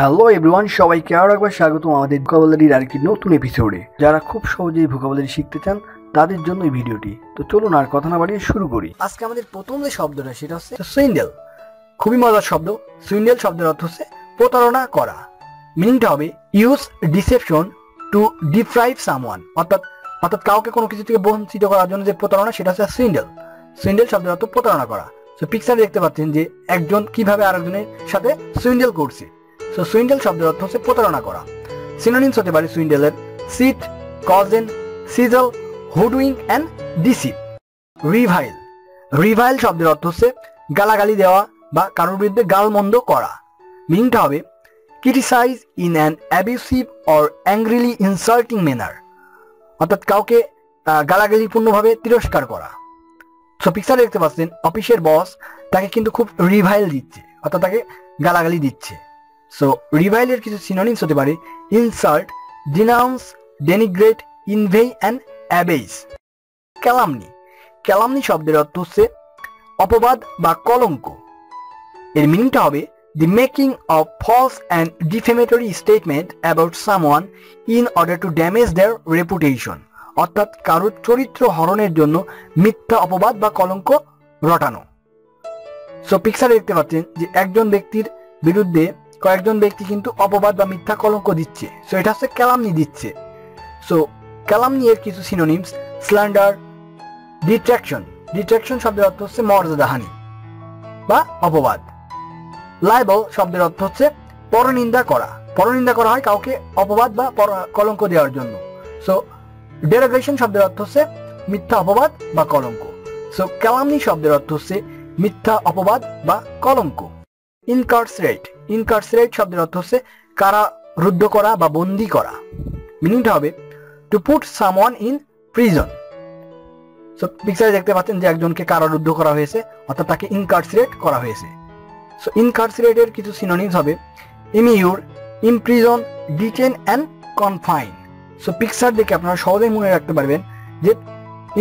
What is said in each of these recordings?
Hello everyone, সবাইকে আরও একবার স্বাগতম আমাদের ভোকাবুলারির আরেকটি নতুন এপিসোডে। যারা খুব সহজেই ভোকাবুলারি শিখতে চান তাদের জন্য এই ভিডিওটি। তো চলুন আর কথা না বাড়িয়ে শুরু করি। আজকে আমাদের প্রথম যে শব্দটা সেটা হচ্ছে সুইন্ডেল। খুবই মজার শব্দ। সুইন্ডেল শব্দের অর্থ হচ্ছে প্রতারণা করা। মিনিংটা হবে use deception to deprive someone, অর্থাৎ কাউকে কোনো কিছু থেকে বঞ্চিত করার জন্য যে প্রতারণা সেটা হচ্ছে সুইন্ডেল। সুইন্ডেল শব্দের অর্থ প্রতারণা করা। তো পিকচারে দেখতে পাচ্ছেন যে একজন কিভাবে আরেকজনের সাথে সুইন্ডেল করছে। সো সুইন্ডেল শব্দের অর্থ হচ্ছে প্রতারণা করা। সিনোনিমস হতে পারে সুইন্ডেলের সিট, কজেন, সিজল, হুডউইং এন্ড ডিসিভ। রিভাইল। রিভাইল শব্দের অর্থ হচ্ছে গালাগালি দেওয়া বা কারোর বিরুদ্ধে গালমন্দ করা। মিনিংটা হবে criticize in an abusive or angrily insulting manner, অর্থাৎ কাউকে গালাগালিপূর্ণভাবে তিরস্কার করা। সো পিকচারে দেখতে পাচ্ছেন অফিসের বস তাকে কিন্তু খুব রিভাইল দিচ্ছে, অর্থাৎ তাকে গালাগালি দিচ্ছে। সো রিভাইলের কিছু সিনোনিমস হতে পারে insult, denounce, denigrate, inveigh and abase. Calumny. Calumny শব্দের অর্থ হচ্ছে অপবাদ বা কলঙ্ক। এর মিনিংটা হবে the making of false and defamatory statement about someone in order to damage their reputation, অর্থাৎ কারোর চরিত্র হরণের জন্য মিথ্যা অপবাদ বা কলঙ্ক রটানো। সো পিকচারে দেখতে পাচ্ছেন যে একজন ব্যক্তির বিরুদ্ধে কয়েকজন ব্যক্তি কিন্তু অপবাদ বা মিথ্যা কলঙ্ক দিচ্ছে। সো এটা হচ্ছে ক্যালামনি দিচ্ছে। সো ক্যালামনি এর কিছু সিনোনিমস স্ল্যান্ডার, ডিট্রাকশন। ডিট্রাকশন শব্দের অর্থ হচ্ছে মর্যাদাহানি বা অপবাদ। লাইবল শব্দের অর্থ হচ্ছে পরনিন্দা করা। পরনিন্দা করা হয় কাউকে অপবাদ বা কলঙ্ক দেওয়ার জন্য। সো ডেরাগ্রেশন শব্দের অর্থ হচ্ছে মিথ্যা অপবাদ বা কলঙ্ক। সো ক্যালামনি শব্দের অর্থ হচ্ছে মিথ্যা অপবাদ বা কলঙ্ক। ইনকার্সেরেট। ইনকার্সেরেট শব্দের অর্থ হচ্ছে কারারুদ্ধ করা বা বন্দী করা। মিনিংটা হবে to put someone in prison. So পিকচারে দেখতে পাচ্ছেন যে একজনকে কারারুদ্ধ করা হয়েছে, অর্থাৎ তাকে ইনকার্সেরেট করা হয়েছে। সো ইনকার্সেরেটের কিছু সিনোনিমস হবে immure, imprison, detain and confine. So picture দেখে আপনারা সহজেই মনে রাখতে পারবেন যে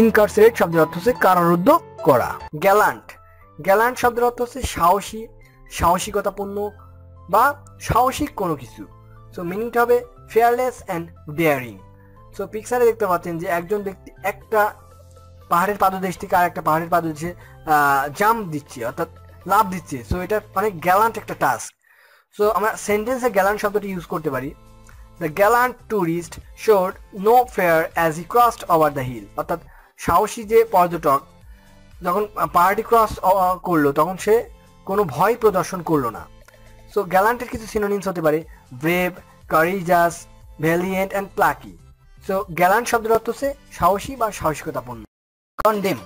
ইনকার্সেরেট শব্দের অর্থ হচ্ছে কারারুদ্ধ করা। গ্যালান্ট। গ্যালান্ট শব্দের অর্থ হচ্ছে সাহসী, সাহসিকতাপূর্ণ বা সাহসিক কোনো কিছু। সো মিনিংটা হবে ফেয়ারলেস অ্যান্ড ডেয়ারিং। সো পিকচারে দেখতে পাচ্ছেন যে একজন ব্যক্তি একটা পাহাড়ের পাদদেশ থেকে আর একটা পাহাড়ের পাদদেশে জাম্প দিচ্ছে, অর্থাৎ লাভ দিচ্ছে। সো এটা অনেক গ্যালান্ট একটা টাস্ক। সো আমরা সেন্টেন্সে গ্যালান্ট শব্দটি ইউজ করতে পারি। The gallant tourist showed no fear as he crossed over the hill, অর্থাৎ সাহসী যে পর্যটক যখন পাহাড়টি ক্রস করলো তখন সে কোনো ভয় প্রদর্শন করলো না। সো গ্যালান্টের কিছু সিনোনিমস হতে পারে brave, courageous, valiant and plucky. So gallant শব্দের অর্থ হচ্ছে সাহসী বা সাহসিকতাপূর্ণ। কন্ডেম।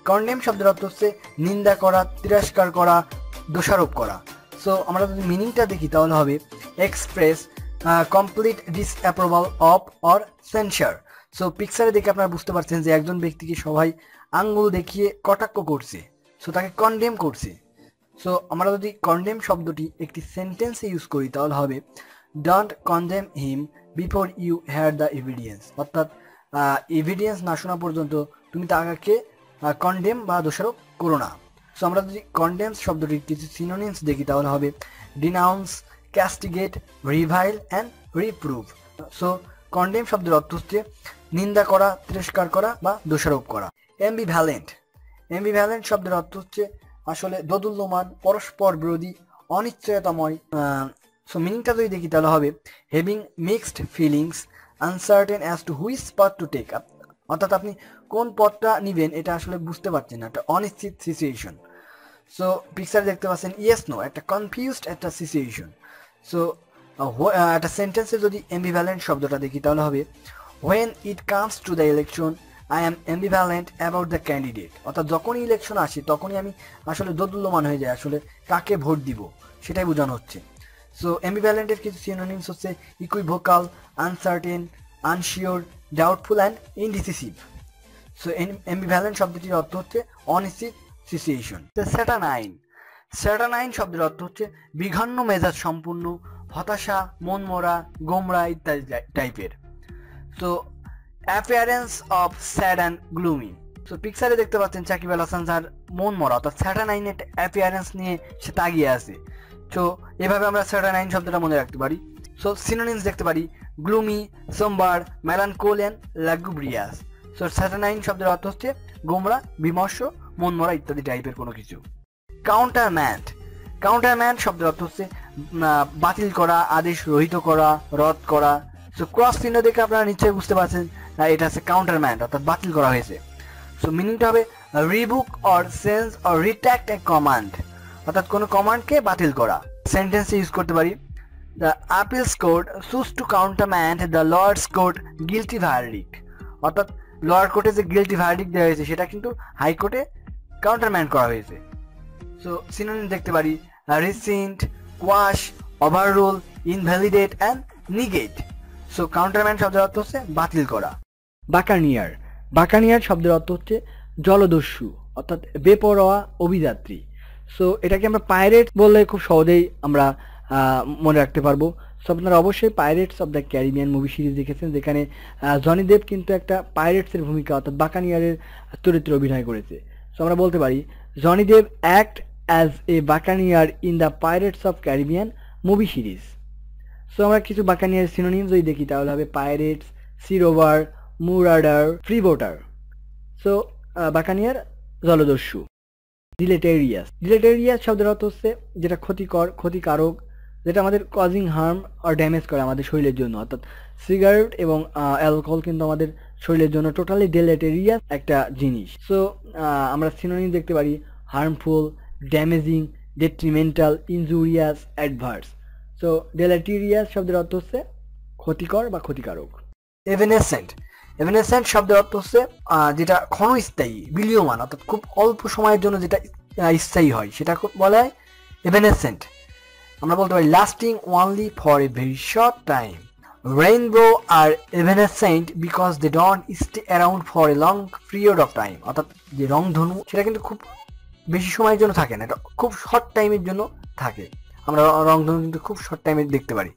কন্ডেম শব্দের অর্থ হচ্ছে নিন্দা করা, তিরস্কার করা, দোষারোপ করা। সো আমরা যদি মিনিংটা দেখি তাহলে হবে express complete disapproval of or censure. So পিকচারে দেখে আপনারা বুঝতে পারছেন যে একজন ব্যক্তিকে সবাই আঙ্গুল দেখিয়ে কটাক্ষ করছে, সো তাকে কন্ডেম করছে। সো আমরা যদি কন্ডেম শব্দটি একটি সেন্টেন্সে ইউজ করি তাহলে হবে don't condemn him before you had the evidence, অর্থাৎ এভিডেন্স না শোনা পর্যন্ত তুমি তাকে কন্ডেম বা দোষারোপ করো না। সো আমরা যদি কন্ডেম শব্দটির কিছু সিনোনিমস দেখি তাহলে হবে ডিনাউন্স, ক্যাস্টিগেট, রিভাইল অ্যান্ড রিপ্রুভ। সো কন্ডেম শব্দের অর্থ হচ্ছে নিন্দা করা, তিরস্কার করা বা দোষারোপ করা। অ্যাম্বিভ্যালেন্ট। অ্যাম্বিভ্যালেন্ট শব্দের অর্থ হচ্ছে আসলে দোদুল্যমান, পরস্পর বিরোধী, অনিশ্চয়তাময়। সো মিনিংটা যদি দেখি তাহলে হবে having mixed feelings, uncertain as to which path to take, অর্থাৎ আপনি কোন পথটা নিবেন এটা আসলে বুঝতে পারছেন না, একটা অনিশ্চিত সিচুয়েশন। সো পিকচার দেখতে পাচ্ছেন ইয়েস নো, একটা কনফিউজড একটা সিচুয়েশন। সো একটা সেন্টেন্সে যদি অ্যাম্বিভ্যালেন্ট শব্দটা দেখি তাহলে হবে when it comes to the election I am ambivalent about the candidate, অর্থাৎ যখনই ইলেকশন আসে তখনই আমি আসলে দোদুল্যমান হয়ে যাই, আসলে কাকে ভোট দিব সেটাই বোঝানো হচ্ছে। সো অ্যাম্বিভ্যালেন্টের কিছু সিনোনিমস হচ্ছে equivocal, uncertain, unsure, doubtful and indecisive. So ambivalent শব্দটির অর্থ হচ্ছে অনিশ্চিত সিচুয়েশন। স্যাটানাইন। স্যাটানাইন শব্দের অর্থ হচ্ছে বিঘ্ন মেজাজ সম্পূর্ণ, হতাশা, মনমরা, গোমরা ইত্যাদি টাইপের। So appearance of sad and gloomy. So পিকচারে দেখতে পাচ্ছেন সাকিব আল হাসান স্যার মন মরা, অর্থাৎ স্যাটানাইনের অ্যাপিয়ারেন্স নিয়ে সে তাগিয়ে আছে। সো এভাবে আমরা স্যাটারনাইন শব্দটা মনে রাখতে পারি। সো সিনোনিমস দেখতে পারি গ্লুমি, সোমবার, মেলানকোলিয়ান, লাগুব্রিয়াস। সো স্যাটারনাইন শব্দের অর্থ হচ্ছে গোমরা, বিমর্ষ, মনমরা ইত্যাদি টাইপের কোনো কিছু। কাউন্টারম্যান্ট, কাউন্টারম্যান্ট শব্দের অর্থ হচ্ছে বাতিল করা, আদেশ রহিত করা, রদ করা। সো ক্রস চিহ্ন দেখে আপনারা নিশ্চয়ই বুঝতে পারছেন এটা হচ্ছে কাউন্টারম্যান্ট অর্থাৎ বাতিল করা হয়েছে। সো মিনিংটা হবে revoke or change or retract a command, অর্থাৎ কোনো কমান্ডকে বাতিল করা। সেন্টেন্সে ইউজ করতে পারি the appeals court chose to countermand the lords court guilty verdict, অর্থাৎ লোয়ার কোর্টে যে গিলটি ভার্ডিক্ট দেওয়া হয়েছে সেটা কিন্তু হাইকোর্টে কাউন্টারম্যান্ট করা হয়েছে। সো সিনোনিম দেখতে পারি rescind, quash, overrule, invalidate and negate. So countermand শব্দের অর্থ হচ্ছে বাতিল করা। বাকানিয়ার, বাকানিয়ার শব্দের অর্থ হচ্ছে জলদস্যু অর্থাৎ বেপরোয়া অভিযাত্রী। সো এটাকে আমরা পাইরেট বললে খুব সহজেই আমরা মনে রাখতে পারবো। সো আপনারা অবশ্যই pirates of the Caribbean movie series দেখেছেন, যেখানে জনি দেব কিন্তু একটা পাইরেটসের ভূমিকা অর্থাৎ বাকানিয়ারের চরিত্রে অভিনয় করেছে। সো আমরা বলতে পারি Johnny Depp act as a buccaneer in the pirates of Caribbean movie series. So আমরা কিছু বাকানিয়ার সিনোনিম যদি দেখি তাহলে হবে pirates, sea rover, marauder, freebooter. So buccaneer জলদস্যু। ডিলেটেরিয়াস, ডিলেটেরিয়াস শব্দের অর্থ হচ্ছে যেটা ক্ষতিকর, ক্ষতিকারক, যেটা আমাদের কজিং হার্ম আর ড্যামেজ করে আমাদের শরীরের জন্য, অর্থাৎ সিগারেট এবং অ্যালকোহল কিন্তু আমাদের শরীরের জন্য টোটালি ডিলেটেরিয়াস একটা জিনিস। সো আমরা সিনোনিম দেখতে পারি harmful, damaging, detrimental, injurious, adverse. So deleterious শব্দের অর্থ হচ্ছে ক্ষতিকর বা ক্ষতিকারক। এভেনেসেন্ট, এভেনেসেন্ট শব্দের অর্থ হচ্ছে যেটা ক্ষণস্থায়ী, বিলীয়মান, অর্থাৎ খুব অল্প সময়ের জন্য যেটা স্থায়ী হয় সেটা বলা হয় এভেনেসেন্ট। আমরা বলতে পারি lasting only for a very short time. Rainbow are evanescent because they don't stay around for a long period of time, অর্থাৎ যে রংধনু সেটা কিন্তু খুব বেশি সময়ের জন্য থাকে না, এটা খুব শর্ট টাইমের জন্য থাকে। আমরা রংধনু কিন্তু খুব শর্ট টাইমে দেখতে পারি।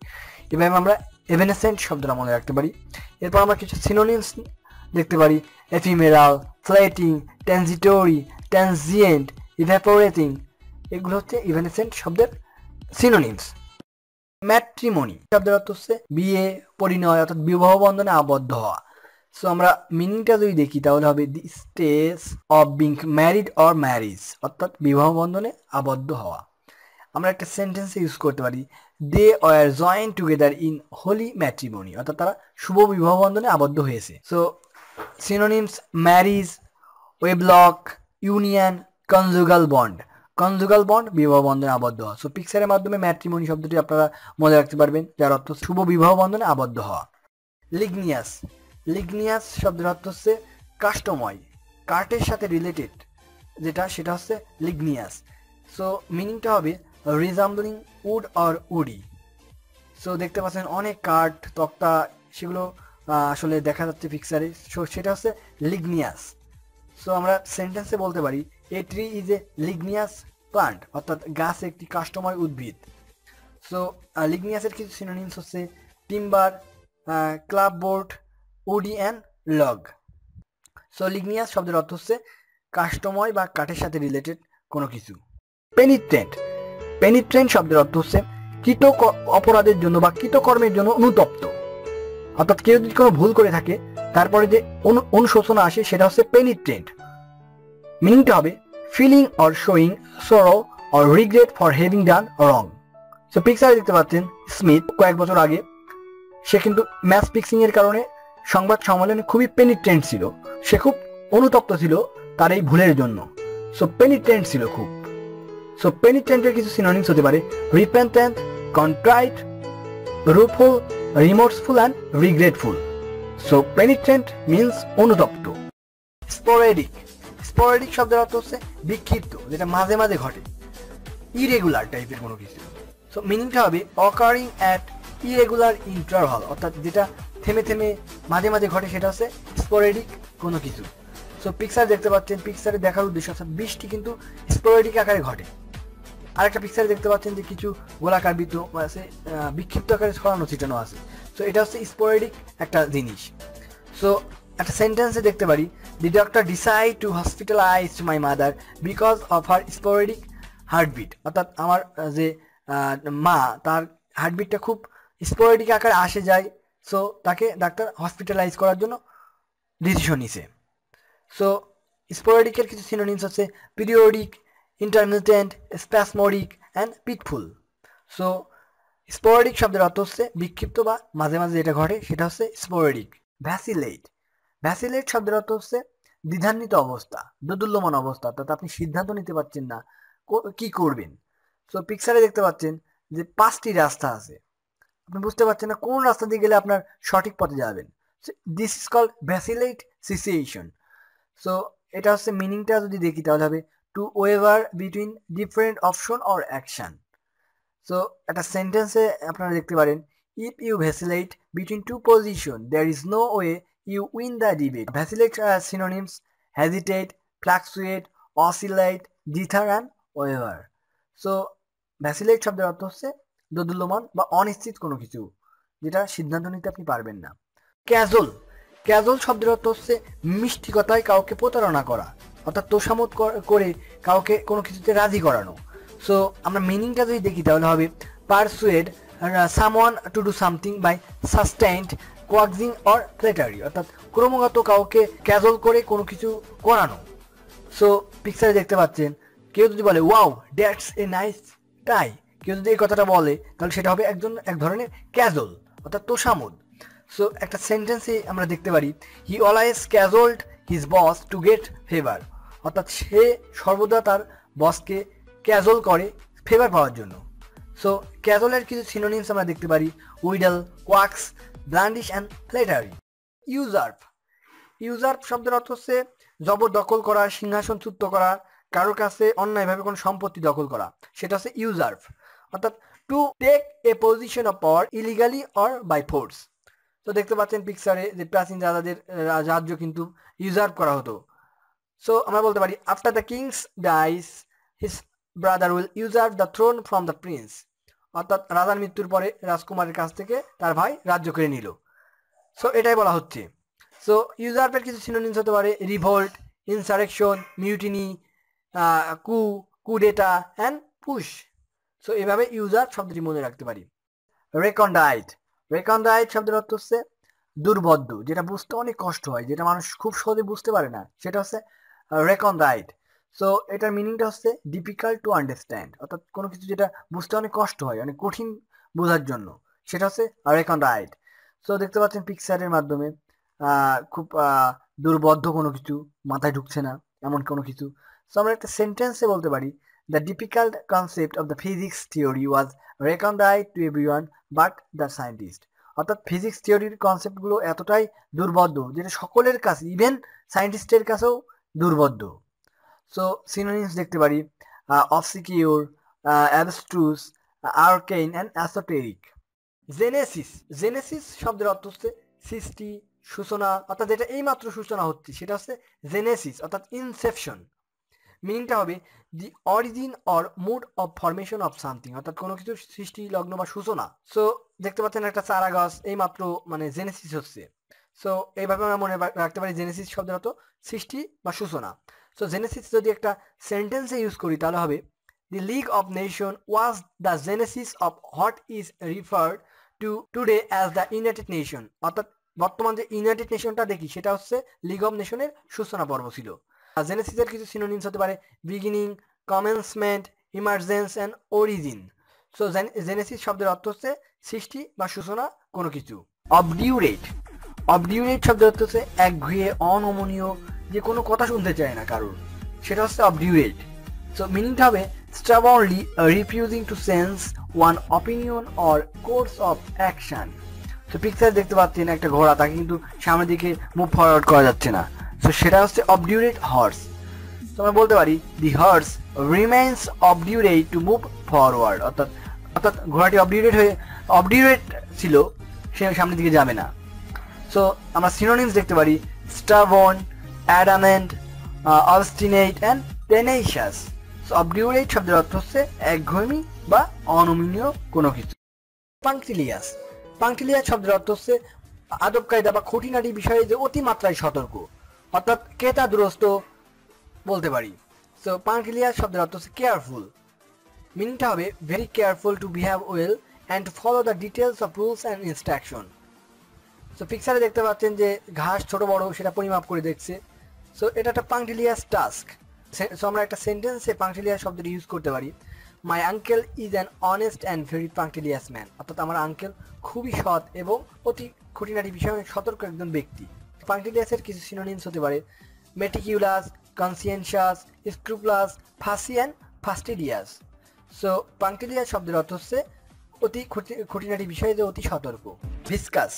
এভাবে আমরা এভেনেসেন্ট শব্দটা মনে রাখতে পারি। এরপর আমরা কিছু সিনোনিমস দেখতে পারি এফিমেরাল, ফ্লেটিং, ট্রানজিটরি, ট্রানজিয়েন্ট, ইভ্যাপোরেটিং। এগুলো হচ্ছে এভেনেসেন্ট শব্দের সিনোনিমস। ম্যাট্রিমনি শব্দের অর্থ হচ্ছে বিয়ে, পরিণয় অর্থাৎ বিবাহ বন্ধনে আবদ্ধ হওয়া। সো আমরা মিনিংটা যদি দেখি তাহলে হবে the stage of being married or marriage, অর্থাৎ বিবাহ বন্ধনে আবদ্ধ হওয়া। আমরা একটা সেন্টেন্সে ইউজ করতে পারি they were joined together in holy matrimony, অর্থাৎ তারা শুভ বিবাহ বন্ধনে আবদ্ধ হয়েছে। So synonyms marriage, wedlock, union, conjugal bond. Conjugal bond বিবাহ বন্ধনে আবদ্ধ হওয়া। সো পিকচারের মাধ্যমে ম্যাট্রিমনি শব্দটি আপনারা মনে রাখতে পারবেন, যার অর্থ শুভ বিবাহ বন্ধনে আবদ্ধ হওয়া। লিগনিয়াস, লিগনিয়াস শব্দের অর্থ হচ্ছে কাষ্টময়, কার্টের সাথে রিলেটেড যেটা সেটা হচ্ছে লিগনিয়াস। সো মিনিংটা হবে রিজাম্বলিং উড অর উডি। সো দেখতে পাচ্ছেন অনেক কাঠ, তক্তা, সেগুলো আসলে দেখা যাচ্ছে পিকচারে। সো সেটা হচ্ছে লিগনিয়াস। সো আমরা সেন্টেন্সে বলতে পারি a tree is a ligneous plant, অর্থাৎ গাছ একটি কাষ্টময় উদ্ভিদ। সো লিগনিয়াসের কিছু সিনোনিমস হচ্ছে timber, clapboard, woody and log. So ligneous শব্দের অর্থ হচ্ছে কাষ্টময় বা কাঠের সাথে রিলেটেড কোনো কিছু। পেনিট্রেন্ট, পেনিট্রেন্ট শব্দের অর্থ হচ্ছে কৃত অপরাধের জন্য বা কৃতকর্মের জন্য অনুতপ্ত, অর্থাৎ কেউ যদি কোনো ভুল করে থাকে তারপরে যে অনুশোচনা আসে সেটা হচ্ছে পেনিট্রেন্ট। মিনিংটা হবে feeling or showing sorrow or regret for having done wrong. So পিকচারে দেখতে পাচ্ছেন স্মিথ কয়েক বছর আগে সে কিন্তু ম্যাচ ফিক্সিং এর কারণে সংবাদ সম্মেলনে খুবই পেনিট্রেন্ট ছিল, সে খুব অনুতপ্ত ছিল তার এই ভুলের জন্য। সো পেনিট্রেন্ট ছিল খুব। সো পেনিট্রেন্টের কিছু সিনোনিমস হতে পারে repentant, contrite, rueful, remorseful and regretful. So penitent means অনুতপ্ত। স্পোরেডিক, স্পোরেডিক শব্দের অর্থ হচ্ছে বিক্ষিপ্ত, যেটা মাঝে মাঝে ঘটে, ইরেগুলার টাইপের কোনো কিছু। সো মিনিংটা হবে অকারিং অ্যাট ইরেগুলার ইন্টারভাল, অর্থাৎ যেটা থেমে থেমে মাঝে মাঝে ঘটে সেটা হচ্ছে স্পোরেডিক কোনো কিছু। সো পিকচার দেখতে পাচ্ছেন, পিকচারে দেখার উদ্দেশ্য অর্থাৎ বৃষ্টি কিন্তু স্পোরেডিক আকারে ঘটে। আরেকটা পিকচারে দেখতে পাচ্ছেন যে কিছু গোলাকার বৃত্ত আছে, বিক্ষিপ্ত আকারে ছড়ানো ছিটানো আছে। সো এটা হচ্ছে স্পোরেডিক একটা জিনিস। সো একটা সেন্টেন্সে দেখতে পারি the doctor decide to hospitalise my mother because of her sporadic heartbeat, অর্থাৎ আমার যে মা তার হার্টবিটটা খুব স্পোরেডিক আকারে আসে যায়, সো তাকে ডাক্তার হসপিটালাইজ করার জন্য ডিসিশন নিছে। সো স্পোরেডিকের কিছু সিনোনিমস হচ্ছে periodic, intermittent, spasmodic and fitful. So sporadic শব্দের অর্থ হচ্ছে বিক্ষিপ্ত বা মাঝে মাঝে যেটা ঘটে সেটা হচ্ছে স্পোরেডিক। ভ্যাসিলেট, ভ্যাসিলেট শব্দের অর্থ হচ্ছে দ্বিধান্বিত অবস্থা, দোদুল্যমান অবস্থা, অর্থাৎ আপনি সিদ্ধান্ত নিতে পারছেন না কি করবেন। সো পিকচারে দেখতে পাচ্ছেন যে 5টি রাস্তা আছে, আপনি বুঝতে পারছেন না কোন রাস্তা দিয়ে গেলে আপনার সঠিক পথে যাবেন। This is called vacillate situation. So এটা হচ্ছে মিনিংটা যদি দেখি তাহলে হবে to waver between different option or action. So একটা সেন্টেন্সে আপনারা দেখতে পারেন if you vacillate between two position there is no way you win the debate. Vacillate synonyms hesitate, fluctuate, oscillate, dither and waver. So vacillate শব্দের অর্থ হচ্ছে দোদুল্যমান বা অনিশ্চিত কোনো কিছু, যেটা সিদ্ধান্ত নিতে আপনি পারবেন না। ক্যাজল, ক্যাজল শব্দের অর্থ হচ্ছে মিষ্টি কথায় কাউকে প্রতারণা করা, অর্থাৎ তোষামত করে কাউকে কোনো কিছুতে রাজি করানো। সো আমরা মিনিংটা যদি দেখি তাহলে হবে persuade someone to do something by sustained coaxing or flattery, অর্থাৎ ক্রমাগত কাউকে ক্যাজল করে কোনো কিছু করানো। সো পিকচারে দেখতে পাচ্ছেন কেউ যদি বলে ওয়াও দ্যাটস এ নাইস টাই, কেউ যদি এই কথাটা বলে তাহলে সেটা হবে এক ধরনের ক্যাজল, অর্থাৎ তোষামোদ। সো একটা সেন্টেন্সে আমরা দেখতে পারি he always cajoled his boss to get favour, অর্থাৎ সে সর্বদা তার বসকে ক্যাজল করে ফেভার পাওয়ার জন্য। সো ক্যাজলের কিছু সিনোনিমস আমরা দেখতে পারি উইডল, কোয়াক্স, ব্লান্ডিশ অ্যান্ড ফ্ল্যাটারি। ইউজার্ভ, ইউজার্ভ শব্দের অর্থ হচ্ছে জবরদখল করা, সিংহাসনচ্যুত করা, কারোর কাছে অন্যায়ভাবে কোনো সম্পত্তি দখল করা, সেটা হচ্ছে ইউজার্ভ, অর্থাৎ to take a position of power illegally or by force. তো দেখতে পাচ্ছেন পিকচারে যে প্রাচীন রাজাদের রাজ্য কিন্তু ইউজার্ভ করা হতো। সো আমরা বলতে পারি after the kings dies his brother will usurp the throne from the prince, অর্থাৎ রাজার মৃত্যুর পরে রাজকুমারের কাছ থেকে তার ভাই রাজ্য কেড়ে নিল। সো এটাই বলা হচ্ছে। সো ইউজার্ভের কিছু সিনোনিমস হতে পারে revolt, insurrection, mutiny, coup d'etat and putsch. So এভাবে ইউজার্ভ শব্দটি মনে রাখতে পারি। রেকন্ডাইট, রেকন্ডাইট শব্দের অর্থ হচ্ছে দুর্বোধ্য, যেটা বুঝতে অনেক কষ্ট হয়, যেটা মানুষ খুব সহজে বুঝতে পারে না, সেটা হচ্ছে রেকন্ডাইট। সো এটার মিনিংটা হচ্ছে ডিফিকাল্ট টু আন্ডারস্ট্যান্ড, অর্থাৎ কোনো কিছু যেটা বুঝতে অনেক কষ্ট হয়, অনেক কঠিন বোঝার জন্য, সেটা হচ্ছে রেকন্ডাইট। সো দেখতে পাচ্ছেন পিকচারের মাধ্যমে খুব দুর্বোধ্য কোনো কিছু, মাথায় ঢুকছে না এমন কোনো কিছু। সো আমরা একটা সেন্টেন্সে বলতে পারি the difficult concept of the physics theory was recondite to everyone but the scientist, অর্থাৎ ফিজিক্স থিওরির কনসেপ্টগুলো এতটাই দুর্বোধ্য যেটা সকলের কাছে, ইভেন সায়েন্টিস্টের কাছেও দুর্বোধ্য। সো সিনোনিমস দেখতে পারি obscure, abstruse, arcane and esoteric. Genesis, genesis শব্দের অর্থ হচ্ছে সৃষ্টি, সূচনা, অর্থাৎ যেটা এইমাত্র সূচনা হচ্ছে সেটা হচ্ছে জেনেসিস, অর্থাৎ ইনসেপশন। মিনিংটা হবে the origin or mode of formation of something, অর্থাৎ কোনো কিছুর সৃষ্টি, লগ্ন বা সূচনা। সো দেখতে পাচ্ছেন একটা চারা গাছ এইমাত্র মানে জেনেসিস হচ্ছে। সো এইভাবে আমরা মনে রাখতে পারি জেনেসিস শব্দের অর্থ সৃষ্টি বা সূচনা। সো জেনেসিস যদি একটা সেন্টেন্সে ইউজ করি তাহলে হবে the League of Nation was the genesis of what is referred to today as the United Nation, অর্থাৎ বর্তমান যে ইউনাইটেড নেশনটা দেখি সেটা হচ্ছে লিগ অফ নেশনের সূচনা পর্ব ছিল। জেনেসিসের কিছু সিনোনিমস হতে পারে beginning, commencement, emergence and origin. So Genesis শব্দের অর্থ হচ্ছে সৃষ্টি বা সূচনা কোনো কিছু। অবডিউরেট, অবডিউরেট শব্দের অর্থ হচ্ছে একঘেয়ে, অনমনীয়, যে কোনো কথা শুনতে চায় না কারোর, সেটা হচ্ছে অবডিউরেট। সো মিনিংটা হবে stubbornly refusing to change one opinion or course of action. তো পিকচার দেখতে পাচ্ছেন একটা ঘোড়া, তাকে কিন্তু সামনের দিকে মুভ ফরওয়ার্ড করা যাচ্ছে না, সো সেটা হচ্ছে অবডিউরেট হর্স। তো আমরা বলতে পারি the horse remains obdurate to move forward, অর্থাৎ ঘোড়াটি অবডিউরেট ছিল, সে সামনের দিকে যাবে না। সো আমরা সিনোনিমস দেখতে পারি stubborn, adamant, obstinate and tenacious. So obdurate শব্দের অর্থ হচ্ছে একঘেয়েমি বা অনমনীয় কোনো কিছু। পাংটিলিয়াস, পাংটিলিয়াস শব্দের অর্থ হচ্ছে আদব কায়দা বা খুঁটিনাটি বিষয়ে যে অতিমাত্রায় সতর্ক, অর্থাৎ ক্রেতা দুরস্ত বলতে পারি। সো পাংটিলিয়াস শব্দের অর্থ হচ্ছে কেয়ারফুল। মিনিংটা হবে very careful to behave well and to follow the details of rules and instruction. So পিকচারে দেখতে পাচ্ছেন যে ঘাস ছোট বড় সেটা পরিমাপ করে দেখছে। সো এটা একটা পাংটিলিয়াস টাস্ক। সো আমরা একটা সেন্টেন্সে পাংটিলিয়াস শব্দটি ইউজ করতে পারি। My uncle is an honest and very punctilious man, অর্থাৎ আমার আঙ্কেল খুবই সৎ এবং অতি খুঁটিনাটি বিষয়ে সতর্ক একজন ব্যক্তি। পাংটিলিয়াসের কিছু সিনোনিমস হতে পারে meticulous, conscientious, scrupulous, fussy and fastidious. So punctilious শব্দের অর্থ হচ্ছে অতি খুঁটিনাটি বিষয়ে যে অতি সতর্ক। ভিসকাস,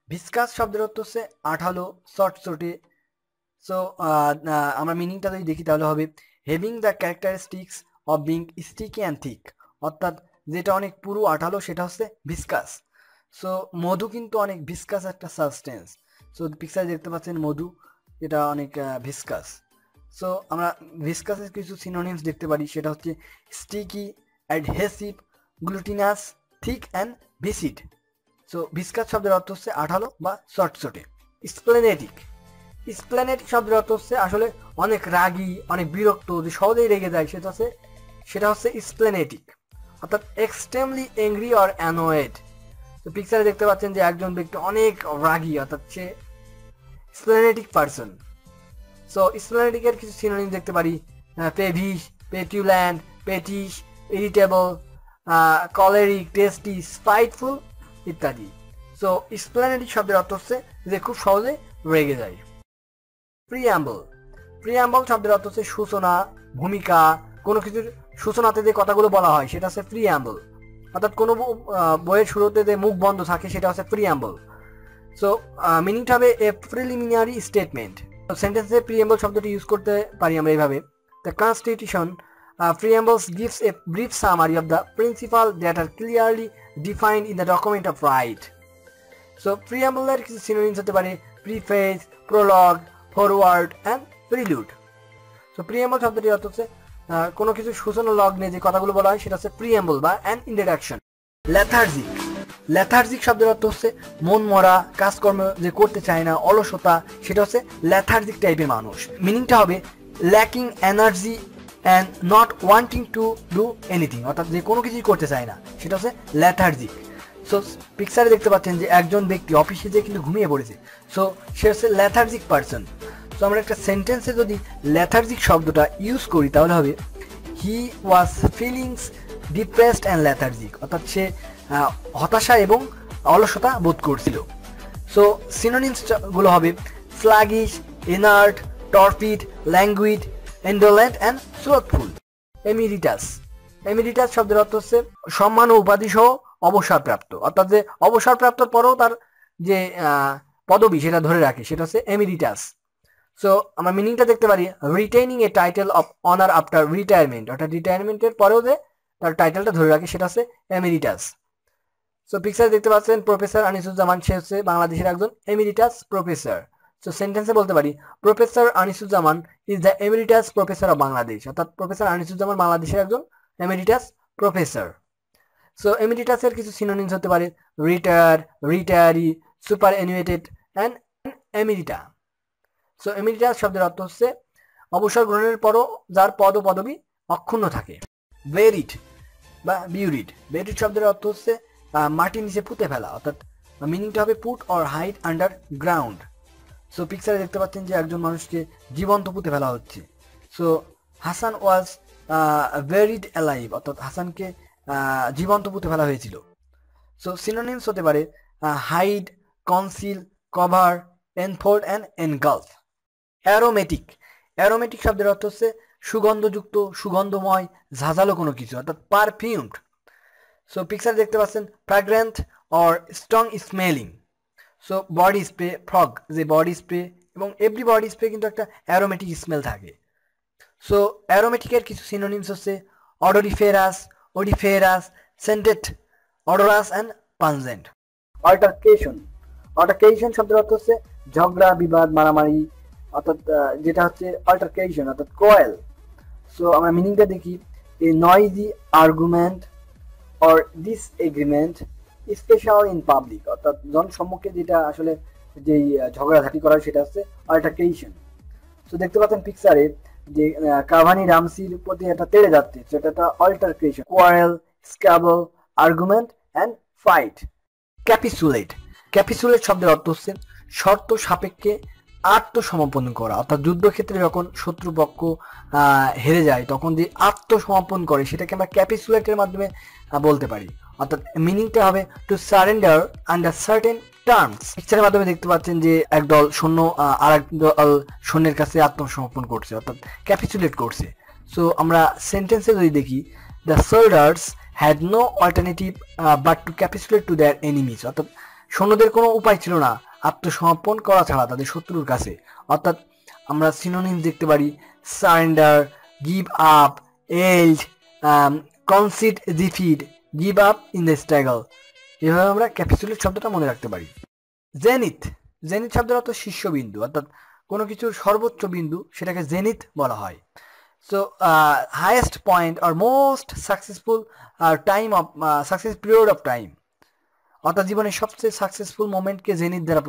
ভিসকাস শব্দের অর্থ হচ্ছে আঠালো, চটচটে। সো আমরা মিনিংটা যদি দেখি তাহলে হবে having the characteristics of being sticky and thick, অর্থাৎ যেটা অনেক পুরু আঠালো সেটা হচ্ছে ভিসকাস। সো মধু কিন্তু অনেক ভিসকাস একটা সাবস্টেন্স। সো পিকচারে দেখতে পাচ্ছেন মধু, এটা অনেক ভিসকাস। সো আমরা ভিসকাসের কিছু সিনোনিমস দেখতে পারি, সেটা হচ্ছে sticky, adhesive, glutinous, thick and viscid. So viscous শব্দের অর্থ হচ্ছে আঠালো বা চটচটে। স্প্লেনেটিক, স্প্লেনেটিক শব্দের অর্থ হচ্ছে আসলে অনেক রাগী, অনেক বিরক্ত, যে সহজেই রেগে যায় সেটা হচ্ছে স্প্লেনেটিক, অর্থাৎ এক্সট্রিমলি অ্যাংরি অর অ্যানোয়েড। তো পিকচারে দেখতে পাচ্ছেন যে একজন ব্যক্তি অনেক রাগী, অর্থাৎ সে স্প্লেনেটিক পারসন। সো স্প্লেনেটিকের কিছু সিনোনিম দেখতে পারি পেভিশ, পেটুল্যান্ট, পেটিশ, ইরিটেবল, কলেরিক, টেস্টি, স্পাইটফুল ইত্যাদি। সো স্প্লেনেটিক শব্দের অর্থ হচ্ছে যে খুব সহজে রেগে যায়। প্রিয়াম্বল, প্রিয়াম্বল শব্দের অর্থ হচ্ছে সূচনা, ভূমিকা, কোনো কিছুর সূচনাতে যে কথাগুলো বলা হয় সেটা হচ্ছে প্রিয়াম্বল, অর্থাৎ কোনো বইয়ের শুরুতে যে মুখ বন্ধ থাকে সেটা হচ্ছে প্রিয়াম্বল। সো মিনিংটা হবে এ প্রিলিমিনারি স্টেটমেন্ট। সেন্টেন্সে প্রিয়াম্বল শব্দটি ইউজ করতে পারি আমরা এইভাবে, the constitution preambles gives a brief summary of the principles that are clearly defined in the document of right. So preamble এর কিছু synonyms হতে পারে preface, prologue, forward and prelude. So preamble শব্দটির অর্থ হচ্ছে কোনো কিছু সূচনা লগ্নে যে কথাগুলো বলা হয় সেটা হচ্ছে preamble বা an introduction. Lethargic, lethargic শব্দের অর্থ হচ্ছে মন মরা, কাজকর্ম যে করতে চায় না, অলসতা, সেটা হচ্ছে lethargic টাইপের মানুষ। মিনিংটা হবে lacking energy and not wanting to do anything, অর্থাৎ যে কোনো কিছুই করতে চায় না সেটা হচ্ছে ল্যাথার্জিক। সো পিকচারে দেখতে পাচ্ছেন যে একজন ব্যক্তি অফিসে যে কিন্তু ঘুমিয়ে পড়েছে, সো সে হচ্ছে ল্যাথার্জিক পারসন। সো আমরা একটা সেন্টেন্সে যদি ল্যাথার্জিক শব্দটা ইউজ করি তাহলে হবে হি ওয়াজ ফিলিংস ডিপ্রেসড অ্যান্ড ল্যাথার্জিক, অর্থাৎ সে হতাশা এবং অলসতা বোধ করছিল। সো সিনোনিমসগুলো হবে sluggish, inert, torpid, languid, indolent and slothful. Emeritus, emeritus শব্দের অর্থ হচ্ছে সম্মান ও উপাধি সহ অবসরপ্রাপ্ত, অর্থাৎ যে অবসরপ্রাপ্তর পরেও তার যে পদবি সেটা ধরে রাখে সেটা হচ্ছে এমিরিটাস। সো আমরা মিনিংটা দেখতে পারি retaining A title of honour after retirement, অর্থাৎ রিটায়ারমেন্টের পরেও যে তার টাইটেলটা ধরে রাখে সেটা হচ্ছে এমিরিটাস। সো পিকচারে দেখতে পাচ্ছেন প্রফেসর আনিসুজ্জামান, সে হচ্ছে বাংলাদেশের একজন এমিরিটাস প্রফেসর। সো সেন্টেন্সে বলতে পারি professor Anisuzzaman is the emeritus professor of Bangladesh, অর্থাৎ প্রফেসর আনিসুজ্জামান বাংলাদেশের একজন এমিরিটাস প্রফেসর। সো এমিরিটাসের কিছু সিনোনিমস হতে পারে retire, retiree, superannuated and emerita. So emeritus শব্দের অর্থ হচ্ছে অবসর গ্রহণের পরও যার পদ ও পদবি অক্ষুণ্ণ থাকে। বেরিড বা বিউরিড, বেরিড শব্দের অর্থ হচ্ছে মাটির নিচে পুঁতে ফেলা, অর্থাৎ মিনিংটা হবে put or hide under ground. So পিকচারে দেখতে পাচ্ছেন যে একজন মানুষকে জীবন্ত পুঁতে ফেলা হচ্ছে। So Hasan was buried alive, অর্থাৎ হাসানকে জীবন্ত পুঁতে ফেলা হয়েছিল। সো সিনোনিমস হতে পারে hide, conceal, cover, enfold and engulf. Aromatic, aromatic শব্দের অর্থ হচ্ছে সুগন্ধযুক্ত, সুগন্ধময়, ঝাঁঝালো কোনো কিছু, অর্থাৎ পারফিউমড। সো পিকচারে দেখতে পাচ্ছেন ফ্র্যাগ্রেন্ট or strong smelling. So body spray, frog যে বডি স্প্রে এবং এভরি বডি স্প্রে কিন্তু একটা অ্যারোমেটিক স্মেল থাকে। সো অ্যারোমেটিকের কিছু সিনোনিমস হচ্ছে অডোরিফেরাস, ওডিফেরাস, সেন্টেড, অডোরাস অ্যান্ড পানজেন্ট। অল্টারকেশন, অল্টারকেশন শব্দের অর্থ হচ্ছে ঝগড়া, বিবাদ, মারামারি, অর্থাৎ যেটা হচ্ছে অল্টারকেশন অর্থাৎ কোয়েল। সো আমরা মিনিংটা দেখি a noisy argument or disagreement special in public, অর্থাৎ জনসম্মুখে যেটা আসলে যেই ঝগড়াঝাটি করা সেটা হচ্ছে অল্টারকেশন। সো দেখতে পাচ্ছেন পিকচারে যে কাভানি রামসির প্রতি এটা তেড়ে যাচ্ছে, সেটা একটা altercation, quarrel, squabble, argument and fight. Capitulate, capitulate শব্দের অর্থ হচ্ছে শর্ত সাপেক্ষে আত্মসমর্পণ করা, অর্থাৎ যুদ্ধক্ষেত্রে যখন শত্রুপক্ষ হেরে যায় তখন যে আত্মসমর্পণ করে সেটাকে আমরা ক্যাপিসুলেটের মাধ্যমে বলতে পারি। অর্থাৎ মিনিংটা হবে to surrender under certain terms. পিকচারের মাধ্যমে দেখতে পাচ্ছেন যে একদল সৈন্য আর এক দল সৈন্যের কাছে আত্মসমর্পণ করছে, অর্থাৎ ক্যাপিসুলেট করছে। সো আমরা সেন্টেন্সে যদি দেখি, the soldiers had no alternative but to capitulate to their enemies, অর্থাৎ সৈন্যদের কোনো উপায় ছিল না আত্মসমর্পণ করা ছাড়া তাদের শত্রুর কাছে। অর্থাৎ আমরা সিনোনিমস দেখতে পারি surrender, give up, and, concede defeat, give up in the struggle. এভাবে আমরা ক্যাপিসুলেট শব্দটা মনে রাখতে পারি। জেনিথ, জেনিথ শব্দের অর্থ শীর্ষবিন্দু, অর্থাৎ কোনো কিছুর সর্বোচ্চ বিন্দু সেটাকে জেনিথ বলা হয়। So highest point or most successful time of success period of time, অর্থাৎ জীবনের সবচেয়ে সাকসেসফুল মোমেন্টকে জেনিথ দ্বারা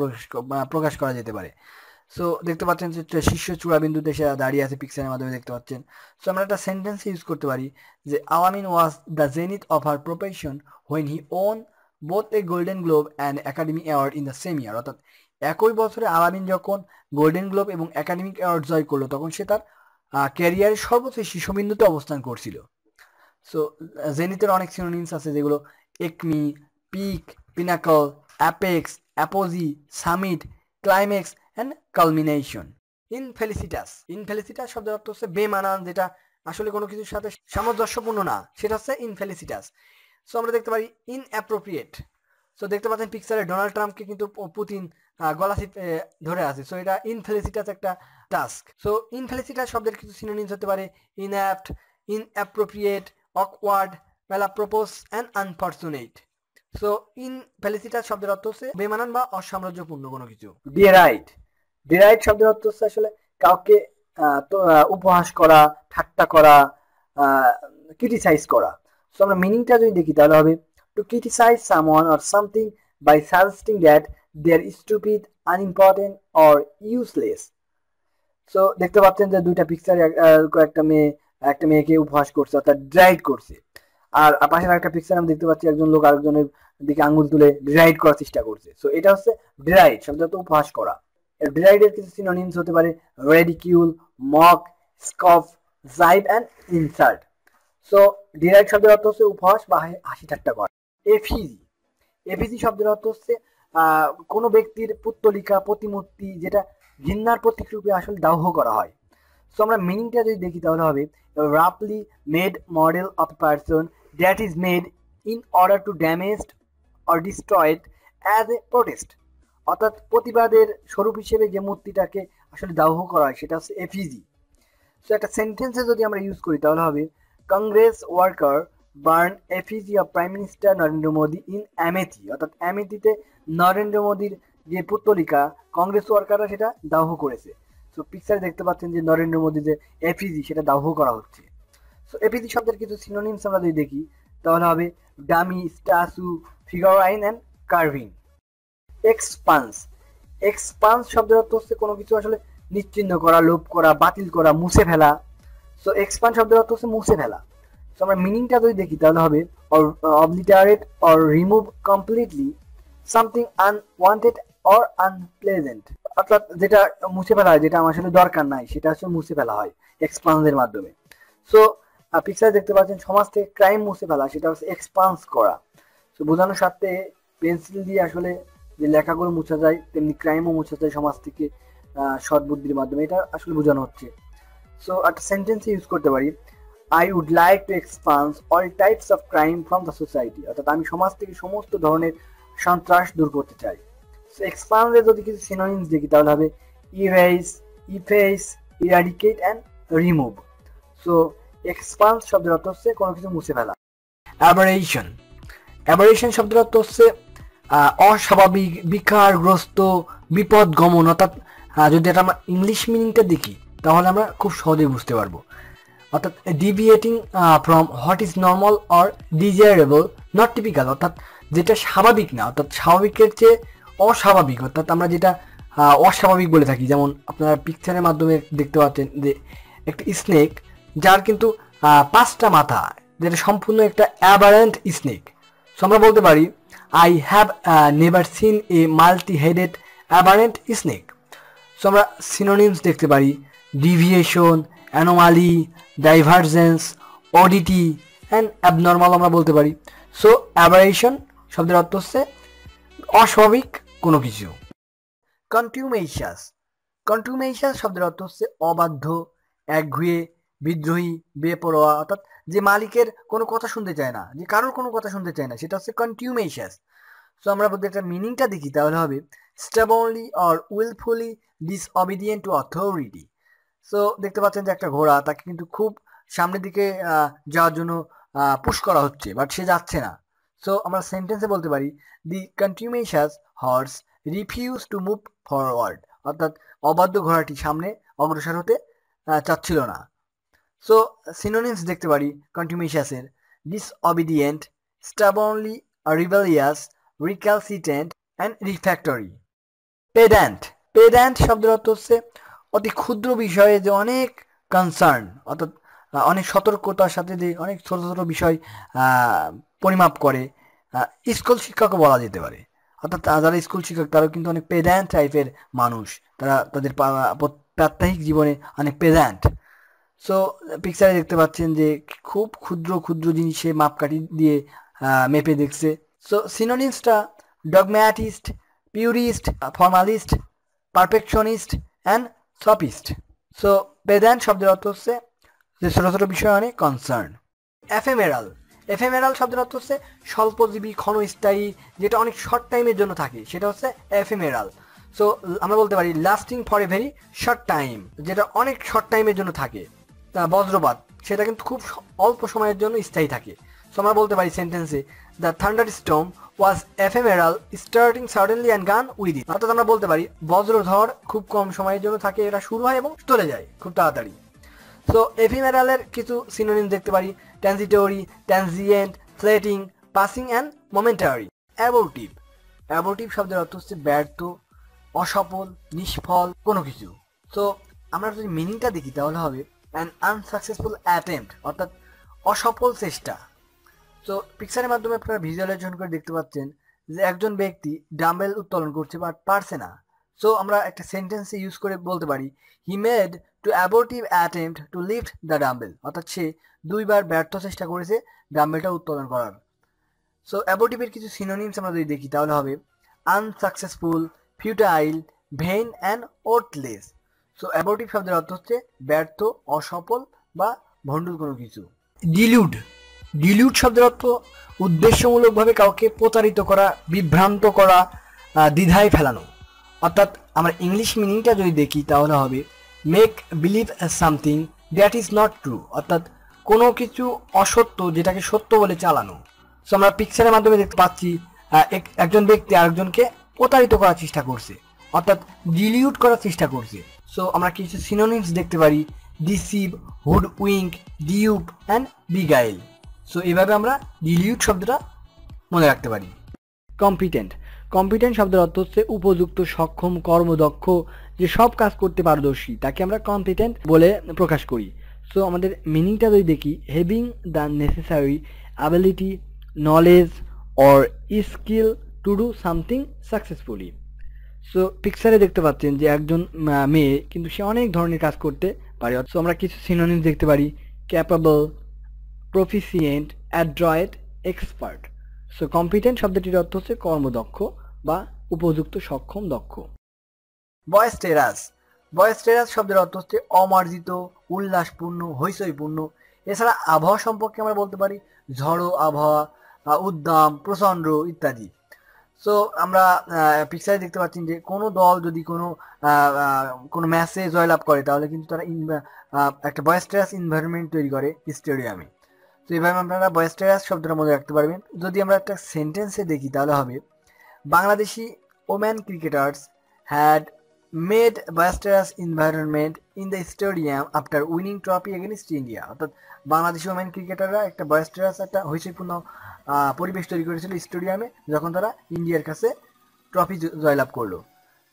প্রকাশ করা যেতে পারে। সো দেখতে পাচ্ছেন যে শীর্ষ চূড়াবিন্দুতে সে দাঁড়িয়ে আছে, পিকচারের মাধ্যমে দেখতে পাচ্ছেন। সো আমরা একটা সেন্টেন্স ইউজ করতে পারি যে Alamin was the zenith of her profession when he won both a Golden Globe and Academy Award in the same year, অর্থাৎ একই বছরে আলামিন যখন গোল্ডেন গ্লোব এবং একাডেমিক অ্যাওয়ার্ড জয় করলো তখন সে তার ক্যারিয়ারের সর্বোচ্চ শীর্ষবিন্দুতে অবস্থান করছিল। সো জেনিথের অনেক সিনোনিমস আছে যেগুলো acme, peak, pinnacle, apex, apogee, summit, climax and culmination. Infelicitous, infelicitous শব্দের অর্থ হচ্ছে বেমানান, যেটা আসলে কোনো কিছুর সাথে সামঞ্জস্যপূর্ণ না, সেটা হচ্ছে ইনফেলিসিটাস। সো আমরা দেখতে পারি ইনঅ্যাপ্রোপ্রিয়েট। সো দেখতে পাচ্ছেন পিকচারে ডোনাল্ড ট্রাম্পকে কিন্তু পুতিন গলা ধরে আছে। সো এটা ইনফেলিসিটাস একটা টাস্ক। সো ইনফেলিসিটাস শব্দের কিছু সিনোনিমস হতে পারে inapt, inappropriate, awkward, malapropos and unfortunate. So infelicitous শব্দের অর্থ হচ্ছে বেমানান বা অসামঞ্জস্যপূর্ণ কোনো কিছু। ডিরাইট, ডিরাইট শব্দের অর্থ হচ্ছে আসলে কাউকে উপহাস করা, ঠাট্টা করা, ক্রিটিসাইজ করা। সো আমরা মিনিংটা যদি দেখি তাহলে হবে to criticise someone or something by suggesting that they are stupid, unimportant or useless. So দেখতে পাচ্ছেন যে দুইটা পিকচারে একটা মেয়েকে উপহাস করছে, অর্থাৎ ডিরাইট করছে। আর পাশের একটা পিকচার আমি দেখতে পাচ্ছি একজন লোক আরেকজনের দিকে আঙ্গুল তুলে ডিরাইট করার চেষ্টা করছে। সো এটা হচ্ছে ডিরাইট শব্দ, উপহাস করা। ডিরাইডের কিছু সিনোনিমস হতে পারে রেডিকিউল, mock, স্কফ, jibe and insult. So ডিরাইট শব্দের অর্থ হচ্ছে উপহাস বা হাসি ঠাট্টা করা। এফিজি, এফিজি শব্দের অর্থ হচ্ছে কোনো ব্যক্তির পুত্তলিকা, প্রতিমূর্তি, যেটা ঘৃণার প্রতীক রূপে আসলে দাহ করা হয়। সো আমরা মিনিংটা যদি দেখি তাহলে হবে রাফলি made model of a person that is made in order to damage or destroyed as a protest, অর্থাৎ প্রতিবাদের স্বরূপ হিসেবে যে মূর্তিটাকে আসলে দাহ করা হয় সেটা হচ্ছে এফিজি। সো একটা সেন্টেন্সে যদি আমরা ইউজ করি তাহলে হবে Congress worker burn effigy of prime minister Narendra Modi in Amethi, অর্থাৎ অ্যামেথিতে নরেন্দ্র মোদীর যে পুত্তলিকা কংগ্রেস ওয়ার্কাররা সেটা দাহ করেছে। সো পিকচারে দেখতে পাচ্ছেন যে নরেন্দ্র মোদী যে এফিজি সেটা দাহ করা হচ্ছে। সো এফিজি শব্দের কিছু সিনোনিমস আমরা যদি দেখি তাহলে হবে dummy, statue, figurine and carving. Expunge, expunge শব্দের অর্থ হচ্ছে কোনো কিছু আসলে নিশ্চিহ্ন করা, লোপ করা, বাতিল করা, মুছে ফেলা। সো এক্সপান্স শব্দের অর্থ হচ্ছে মুছে ফেলা। সো আমরা মিনিংটা যদি দেখি তাহলে হবে obliterate or remove completely something unwanted or unpleasant, অর্থাৎ যেটা মুছে ফেলা হয়, যেটা আমার আসলে দরকার নাই সেটা আসলে মুছে ফেলা হয় এক্সপান্সের মাধ্যমে। সো পিকচার দেখতে পাচ্ছেন সমাজ থেকে ক্রাইম মুছে ফেলা, সেটা হচ্ছে এক্সপান্স করা। সো বোঝানোর স্বার্থে পেন্সিল দিয়ে আসলে যে লেখাগুলো মুছা যায় তেমনি ক্রাইমও মুছা যায় সমাজ থেকে সৎ বুদ্ধির মাধ্যমে, এটা আসলে বোঝানো হচ্ছে। সো একটা সেন্টেন্স ইউজ করতে পারি I would like to expunge all types of crime from the society, অর্থাৎ আমি সমাজ থেকে সমস্ত ধরনের সন্ত্রাস দূর করতে চাই। সো এক্সপান্সের যদি কিছু সিনোনিমস দেখি তাহলে হবে erase, efface, eradicate and remove. So expunge শব্দের অর্থ হচ্ছে কোনো কিছু মুছে ফেলা। অ্যাবারেশন, অ্যাবারেশন শব্দের অর্থ হচ্ছে অস্বাভাবিক, বিকারগ্রস্ত, বিপদ গমন, অর্থাৎ যদি এটা আমরা ইংলিশ মিনিংটা দেখি তাহলে আমরা খুব সহজেই বুঝতে পারবো। অর্থাৎ deviating from what is normal or desirable not typical, অর্থাৎ যেটা স্বাভাবিক না, অর্থাৎ স্বাভাবিকের চেয়ে অস্বাভাবিক, অর্থাৎ আমরা যেটা অস্বাভাবিক বলে থাকি। যেমন আপনারা পিকচারের মাধ্যমে দেখতে পাচ্ছেন যে একটা স্নেক যার কিন্তু 5টা মাথা, যেটা সম্পূর্ণ একটা অ্যাবারেন্ট স্নেক। সো আমরা বলতে পারি I have never seen a multi headed aberrant snake. So আমরা সিনোনিমস দেখতে পারি deviation, anomaly, divergence, oddity and abnormal আমরা বলতে পারি। সো অ্যাবারেশন শব্দের অর্থ হচ্ছে অস্বাভাবিক কোনো কিছু। কন্টিউমেশাস, কন্টিউমেশাস শব্দের অর্থ হচ্ছে অবাধ্য, একঘেয়ে, বিদ্রোহী, বেপরোয়া, অর্থাৎ যে মালিকের কোনো কথা শুনতে চায় না, যে কারোর কোনো কথা শুনতে চায় না, সেটা হচ্ছে কন্টিউমেশাস। সো আমরা যদি একটা মিনিংটা দেখি তাহলে হবে stubbornly or wilfully disobedient to authority. So দেখতে পাচ্ছেন যে একটা ঘোড়া, তাকে কিন্তু খুব সামনের দিকে যাওয়ার জন্য পুশ করা হচ্ছে, বাট সে যাচ্ছে না। সো আমরা সেন্টেন্সে বলতে পারি the contumacious horse refuse to move forward, অর্থাৎ অবাধ্য ঘোড়াটি সামনে অগ্রসর হতে চাচ্ছিল না। সো সিনোনিমস দেখতে পারি কন্টিউমেশাসের ডিসঅবিডিয়েন্ট, স্টাবনলি, রিবেলিয়াস, রিক্যালসিটেন্ট অ্যান্ড রিফ্যাক্টরি। পেড্যান্ট, পেড্যান্ট শব্দের অর্থ হচ্ছে অতি ক্ষুদ্র বিষয়ে যে অনেক কনসার্ন, অর্থাৎ অনেক সতর্কতার সাথে যে অনেক ছোট ছোট বিষয় পরিমাপ করে। স্কুল শিক্ষকও বলা যেতে পারে, অর্থাৎ যারা স্কুল শিক্ষক তারাও কিন্তু অনেক পেড্যান্ট টাইপের মানুষ, তারা তাদের প্রাত্যহিক জীবনে অনেক পেড্যান্ট। সো পিকচারে দেখতে পাচ্ছেন যে খুব ক্ষুদ্র ক্ষুদ্র জিনিসে মাপকাঠি দিয়ে মেপে দেখছে। সো সিনোনিমসটা dogmatist, purist, formalist, perfectionist and sophist. So pedant শব্দের অর্থ হচ্ছে যে ছোটো ছোটো বিষয় অনেক কনসার্ন। এফেমেরাল, এফেমেরাল শব্দের অর্থ হচ্ছে স্বল্পজীবী, ক্ষণস্থায়ী, যেটা অনেক শর্ট টাইমের জন্য থাকে, সেটা হচ্ছে এফেমেরাল। সো আমরা বলতে পারি lasting for a very short time, যেটা অনেক শর্ট টাইমের জন্য থাকে। বজ্রপাত সেটা কিন্তু খুব অল্প সময়ের জন্য স্থায়ী থাকে। সো আমরা বলতে পারি সেন্টেন্সে the thunder storm was ephemeral starting suddenly and gone with it, অর্থাৎ আমরা বলতে পারি বজ্রঝড় খুব কম সময়ের জন্য থাকে, এটা শুরু হয় এবং চলে যায় খুব তাড়াতাড়ি। সো এফেমেরালের কিছু সিনোনিম দেখতে পারি transitory, transient, fleeting, passing and momentary. Abortive, abortive শব্দের অর্থ হচ্ছে ব্যর্থ, অসফল, নিষ্ফল কোনো কিছু। সো আমরা যদি মিনিংটা দেখি তাহলে হবে অ্যান আনসাকসেসফুল অ্যাটেম্প্ট, অর্থাৎ অসফল চেষ্টা। সো পিকচারের মাধ্যমে আপনারা ভিজুয়ালাইজেশন করে দেখতে পাচ্ছেন যে একজন ব্যক্তি ডাম্বেল উত্তোলন করছে বাট পারছে না। সো আমরা একটা সেন্টেন্সে ইউজ করে বলতে পারি he made two abortive attempt to lift the dumbbell, অর্থাৎ সে 2বার ব্যর্থ চেষ্টা করেছে ডাম্বেলটা উত্তোলন করার। সো অ্যাবোর্টিভের কিছু সিনোনিমস আমরা যদি দেখি তাহলে হবে unsuccessful, futile, vain and worthless. So abortive শব্দের অর্থ হচ্ছে ব্যর্থ, অসফল বা ভণ্ডুল কোনো কিছু। ডিলিউড, ডিলিউড শব্দের অর্থ উদ্দেশ্যমূলকভাবে কাউকে প্রতারিত করা, বিভ্রান্ত করা, দ্বিধায় ফেলানো। অর্থাৎ আমরা ইংলিশ মিনিংটা যদি দেখি তাহলে হবে make believe something that is not true, অর্থাৎ কোনো কিছু অসত্য যেটাকে সত্য বলে চালানো। সো আমরা পিকচারের মাধ্যমে দেখতে পাচ্ছি একজন ব্যক্তি আরেকজনকে প্রতারিত করার চেষ্টা করছে, অর্থাৎ ডিলিউট করার চেষ্টা করছে। সো আমরা কিছু সিনোনিমস দেখতে পারি deceive, hoodwink, dupe and beguile. So এভাবে আমরা ডিলিউট শব্দটা মনে রাখতে পারি। কম্পিটেন্ট, কম্পিটেন্ট শব্দের অর্থ হচ্ছে উপযুক্ত, সক্ষম, কর্মদক্ষ, যে সব কাজ করতে পারদর্শী, তাকে আমরা কম্পিটেন্ট বলে প্রকাশ করি। সো আমাদের মিনিংটা যদি দেখি having the necessary ability, knowledge or skill to do something successfully. So পিকচারে দেখতে পাচ্ছেন যে একজন মেয়ে কিন্তু সে অনেক ধরনের কাজ করতে পারে। সো আমরা কিছু সিনোনিমস দেখতে পারি capable, proficient, adroit, expert. So competent শব্দটির অর্থ হচ্ছে কর্মদক্ষ বা উপযুক্ত, সক্ষম, দক্ষ। বয়েস্টেরাস, বয়েস্টেরাস শব্দের অর্থ হচ্ছে অমার্জিত, উল্লাসপূর্ণ, হৈচৈপূর্ণ। এছাড়া আবহাওয়া সম্পর্কে আমরা বলতে পারি ঝড়ো আবহাওয়া, উদ্দাম, প্রচণ্ড ইত্যাদি। সো আমরা পিকচারে দেখতে পাচ্ছি যে কোনো দল যদি কোনো ম্যাচে জয়লাভ করে তাহলে কিন্তু তারা একটা বয়েস্টেরাস এনভায়রনমেন্ট তৈরি করে স্টেডিয়ামে। তো এইভাবে আপনারা বয়েস্টেরাস শব্দটা মনে রাখতে পারবেন। যদি আমরা একটা সেন্টেন্সে দেখি তাহলে হবে Bangladeshi women cricketers had made boisterous environment in the stadium after winning trophy against India, অর্থাৎ বাংলাদেশি ওমেন ক্রিকেটাররা একটা বয়েস্টেরাস, একটা হৈচৈপূর্ণ পরিবেশ তৈরি করেছিল স্টেডিয়ামে যখন তারা ইন্ডিয়ার কাছে ট্রফি জয়লাভ করলো।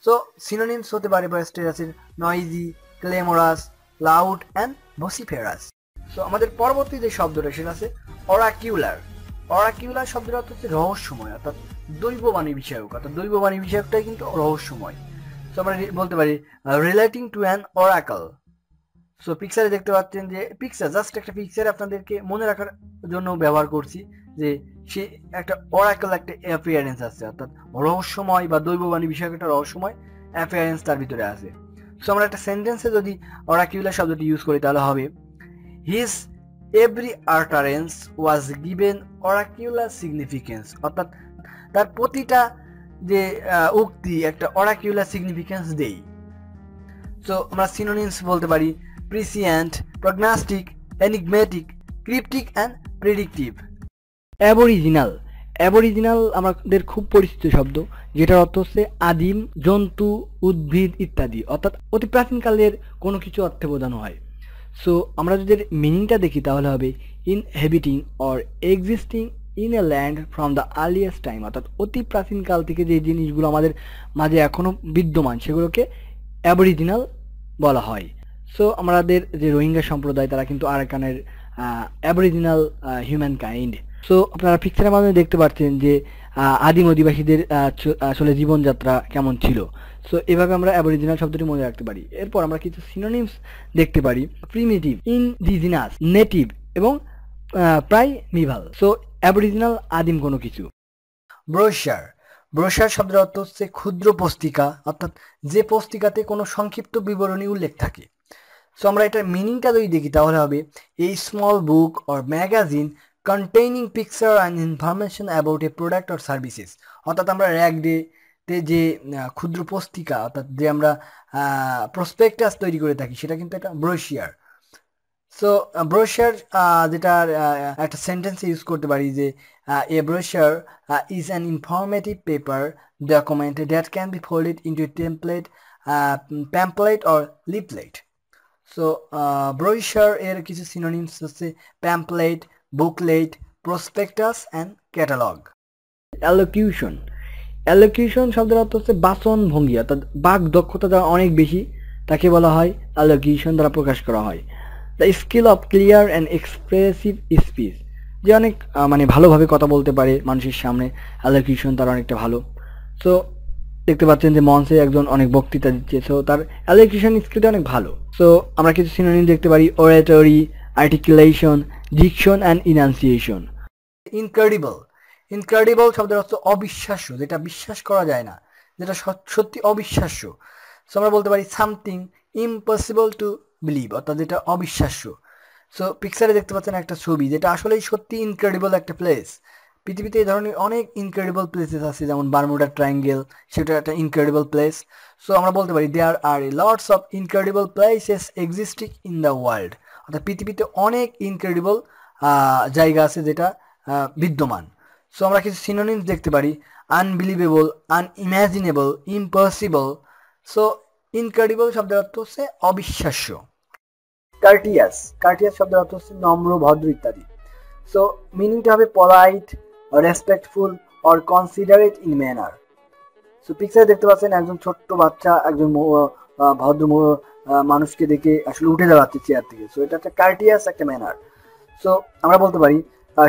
সো সিনোনিমস হতে পারে বয়েস্টেরাসের নয়েজি, ক্লেমোরাস, লাউড অ্যান্ড ভসিফেরাস। সো আমাদের পরবর্তী যে শব্দটা সেটা আছে অরাকিউলার। অরাকিউলার শব্দটা অর্থ হচ্ছে রহস্যময়, অর্থাৎ দৈববাণী বিষয়ক, অর্থাৎ দৈববাণী বিষয়কটাই কিন্তু রহস্যময়। সো আমরা বলতে পারি relating to an oracle. So পিকচারে দেখতে পাচ্ছেন যে পিকচার, জাস্ট একটা পিকচার আপনাদেরকে মনে রাখার জন্য ব্যবহার করছি যে সে একটা অরাকল একটা অ্যাপিয়ারেন্স আছে, অর্থাৎ রহস্যময় বা দৈববাণী বিষয়ক একটা রহস্যময় অ্যাপিয়ারেন্স তার ভিতরে আছে। সো আমরা একটা সেন্টেন্সে যদি অরাকিউলার শব্দটি ইউজ করি তাহলে হবে his every utterance was given oracular significance, অর্থাৎ তার প্রতিটা যে উক্তি একটা অরাকিউলার সিগনিফিকেন্স দেই। সো আমরা সিনোনিমস বলতে পারি prescient, prognostic, enigmatic, cryptic and predictive. Aboriginal. Aboriginal আমাদের খুব পরিচিত শব্দ, যেটার অর্থ হচ্ছে আদিম, জন্তু, উদ্ভিদ ইত্যাদি, অর্থাৎ অতি প্রাচীনকালের কোনো কিছু অর্থে বোঝানো হয়। সো আমরা যদি মিনিংটা দেখি তাহলে হবে ইনহেবিটিং or existing in a land from the earliest time, অর্থাৎ অতি প্রাচীনকাল থেকে যে জিনিসগুলো আমাদের মাঝে এখনও বিদ্যমান সেগুলোকে অ্যাবরিজিনাল বলা হয়। সো আমাদের যে রোহিঙ্গা সম্প্রদায় তারা কিন্তু আরাকানের অ্যাবরিজিনাল হিউম্যান কাইন্ড। সো আপনারা পিকচারের মাধ্যমে দেখতে পাচ্ছেন যে আদিম অধিবাসীদের আসলে জীবনযাত্রা কেমন ছিল। সো এভাবে আমরা অ্যাবরিজিনাল শব্দটি মনে রাখতে পারি। এরপর আমরা কিছু সিনোনিমস দেখতে পারি প্রিমিটিভ, ইনডিজিনাস, নেটিভ এবং প্রাইমিভাল। সো অ্যাবরিজিনাল আদিম কোনো কিছু। ব্রোশার। ব্রোশার শব্দের অর্থ হচ্ছে ক্ষুদ্র পুস্তিকা, অর্থাৎ যে পুস্তিকাতে কোনো সংক্ষিপ্ত বিবরণী উল্লেখ থাকে। সো আমরা এটার মিনিংটা যদি দেখি তাহলে হবে এই small book or magazine containing picture and information about a product or services, অর্থাৎ আমরা র্যাক ডেতে যে ক্ষুদ্র পুস্তিকা অর্থাৎ যে আমরা প্রসপেক্টাস তৈরি করে থাকি সেটা কিন্তু একটা ব্রোশিয়ার। সো ব্রোশার যেটার একটা সেন্টেন্সে ইউজ করতে পারি যে a brochure is an informative paper document that can be folded into template, pamphlet or leaflet. So brochure এর কিছু সিনোনিমস হচ্ছে pamphlet, booklet, prospectus and catalogue. Allocution. Allocution শব্দের অর্থ হচ্ছে বাচন ভঙ্গি, অর্থাৎ বাক দক্ষতা যারা অনেক বেশি তাকে বলা হয় অ্যালোকিউশন দ্বারা প্রকাশ করা হয়। The skill of clear and expressive speech, যে অনেক মানে ভালোভাবে কথা বলতে পারে মানুষের সামনে, অ্যালোকিউশন তার অনেকটা ভালো। সো দেখতে পাচ্ছেন যে মঞ্চে একজন অনেক বক্তৃতা দিচ্ছে, সো তার অ্যালোকিউশন স্কিলটা অনেক ভালো। সো আমরা কিছু সিনোনিম দেখতে পারি oratory, articulation, diction and enunciation. Incredible. Incredible শব্দের অর্থ অবিশ্বাস্য, যেটা বিশ্বাস করা যায় না, যেটা সত্যি অবিশ্বাস্য। সো আমরা বলতে পারি সামথিং ইম্পসিবল টু বিলিভ, অর্থাৎ যেটা অবিশ্বাস্য। সো পিকচারে দেখতে পাচ্ছেন একটা ছবি যেটা আসলেই সত্যি ইনক্রেডিবল একটা প্লেস। পৃথিবীতে এই ধরনের অনেক ইনক্রেডিবল প্লেসেস আছে, যেমন বারমুডা ট্রায়াঙ্গেল, সেটা একটা ইনক্রেডিবল প্লেস। সো আমরা বলতে পারি there are lots of incredible places existing in the world, অর্থাৎ পৃথিবীতে অনেক ইনক্রেডিবল জায়গা আছে যেটা বিদ্যমান। সো আমরা কিছু সিনোনিমস দেখতে পারি আনবিলিভেবল, আনইম্যাজিনেবল, ইম্পসিবল। সো ইনক্রেডিবল শব্দের অর্থ হচ্ছে অবিশ্বাস্য। কার্টিয়াস। কার্টিয়াস শব্দের অর্থ হচ্ছে নম্র, ভদ্র ইত্যাদি। সো মিনিংটা হবে polite, respectful or considerate in manner. So পিকচারে দেখতে পাচ্ছেন একজন ছোট্ট বাচ্চা একজন ভদ্র মানুষকে দেখে আসলে উঠে দাঁড়াচ্ছে চেয়ার থেকে। সো এটা একটা কার্টিয়াস একটা ম্যানার। সো আমরা বলতে পারি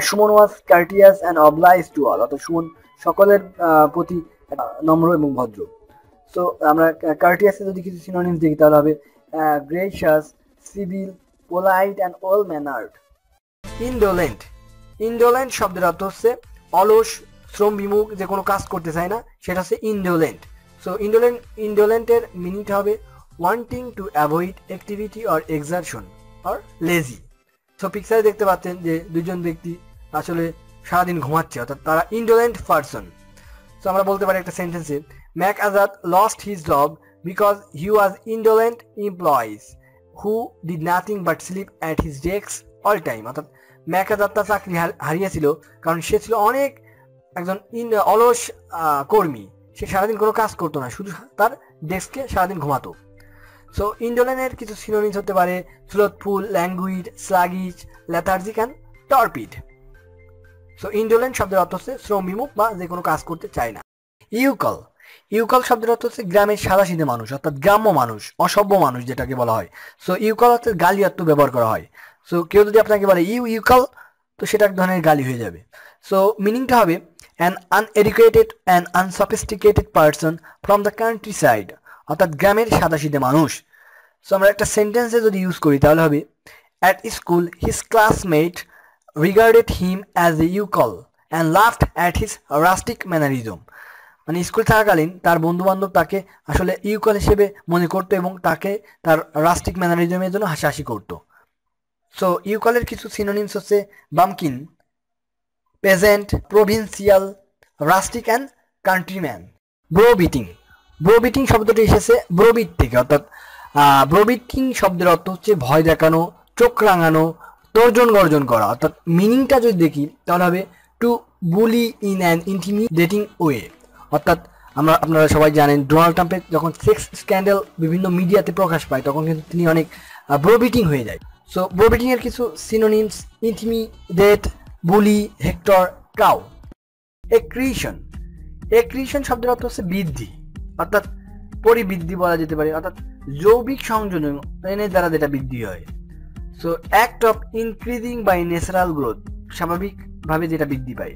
সুমন ওয়াজ কার্টিয়াস অ্যান্ড অবলাইজ টু অল, অর্থাৎ সুমন সকলের প্রতি নম্র এবং ভদ্র। সো আমরা কার্টিয়াসে যদি কিছু সিনোনিমস দেখি তাহলে হবে gracious, civil, polite and well mannered. Indolent. Indolent শব্দের অর্থ হচ্ছে অলস, শ্রম বিমুখ, যে কোনো কাজ করতে চায় না, সেটা হচ্ছে ইনডোলেন্ট। সো ইনডোলেন্টের মিনিংটা হবে wanting to avoid activity or exertion or lazy. So পিকচারে দেখতে পাচ্ছেন যে দুজন ব্যক্তি আসলে সারাদিন ঘুমাচ্ছে, অর্থাৎ তারা ইনডোলেন্ট পারসন। সো আমরা বলতে পারি একটা সেন্টেন্সে Mac Azad lost his job because he was indolent employees who did nothing but sleep at his desk all time, অর্থাৎ ম্যাক আজাদ তার চাকরি হারিয়েছিল কারণ সে ছিল অনেক একজন অলস কর্মী, সে সারাদিন কোনো কাজ করতো না, শুধু তার ডেস্কে সারাদিন ঘুমাতো। সো ইনডোলেন্টের কিছু সিনোনিমস হতে পারে slothful, languid, sluggish, lethargic and torpid. So indolent শব্দের অর্থ হচ্ছে শ্রম বিমুখ বা যে কোনো কাজ করতে চায় না। ইউকল। ইউকাল শব্দের অর্থ হচ্ছে গ্রামের সাদাসিধে মানুষ, অর্থাৎ গ্রাম্য মানুষ, অসভ্য মানুষ যেটাকে বলা হয়। সো ইউকাল হচ্ছে গালি অর্থ ব্যবহার করা হয়। সো কেউ যদি আপনাকে বলে ইউকাল, তো সেটা এক ধরনের গালি হয়ে যাবে। সো মিনিংটা হবে an uneducated and unsophisticated person from the countryside, অর্থাৎ গ্রামের সাদাসিধে মানুষ। সো আমরা একটা সেন্টেন্সে যদি ইউজ করি তাহলে হবে at school his classmate regarded him as a yokel and laughed at his rustic mannerism, মানে স্কুল থাকাকালীন তার বন্ধু বান্ধব তাকে আসলে ইউকাল হিসেবে মনে করতো এবং তাকে তার রাস্টিক ম্যানারিজমের জন্য হাসাহাসি করতো। সো ইউকালের কিছু সিনোনিমস হচ্ছে বামকিন, পেজেন্ট, প্রভিন্সিয়াল, রাস্টিক অ্যান্ড কান্ট্রিম্যান। ব্রোবিটিং, ব্রোবিটিং শব্দটি এসেছে ব্রোবিট থেকে, অর্থাৎ ব্রোবিটিং শব্দের অর্থ হচ্ছে ভয় দেখানো, চোখ রাঙানো, তর্জন গর্জন করা। অর্থাৎ মিনিংটা যদি দেখি তাহলে হবে to bully in an intimidating way, অর্থাৎ আপনারা সবাই জানেন ডোনাল্ড ট্রাম্পের যখন সেক্স স্ক্যান্ডাল বিভিন্ন মিডিয়াতে প্রকাশ পায় তখন কিন্তু তিনি অনেক ব্রোবিটিং হয়ে যায়। সো ব্রোবিটিং এর কিছু সিনোনিমস ইন্টিমিডেট, বুলি, হেক্টর, কাউ। এক্রিশন, এক্রিশন শব্দের অর্থ হচ্ছে বৃদ্ধি, অর্থাৎ পরিবৃদ্ধি বলা যেতে পারে, অর্থাৎ জৈবিক সংযোজনের দ্বারা যেটা বৃদ্ধি হয়। So act of increasing by natural growth, স্বাভাবিকভাবে যেটা বৃদ্ধি পায়।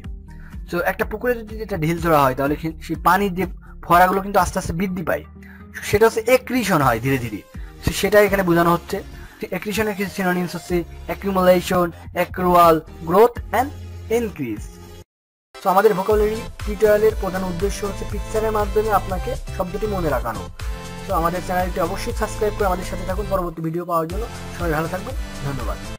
সো একটা পুকুরে যদি যেটা ঢিল ছোড়া হয় তাহলে সেই পানির যে ফোয়ারাগুলো কিন্তু আস্তে আস্তে বৃদ্ধি পায়, সেটা হচ্ছে এক্রিশন হয় ধীরে ধীরে। সেটা এখানে বোঝানো হচ্ছে। এক্রিশনের কিছু সিনোনিমস হচ্ছে accumulation, accrual, growth and increase. So আমাদের ভোকাবুলারি টিউটোরিয়ালের প্রধান উদ্দেশ্য হচ্ছে পিকচারের মাধ্যমে আপনাকে শব্দটি মনে রাখানো। তো আমাদের চ্যানেলটি অবশ্যই সাবস্ক্রাইব করে আমাদের সাথে থাকুন পরবর্তী ভিডিও পাওয়ার জন্য। সবাই ভালো থাকবেন, ধন্যবাদ।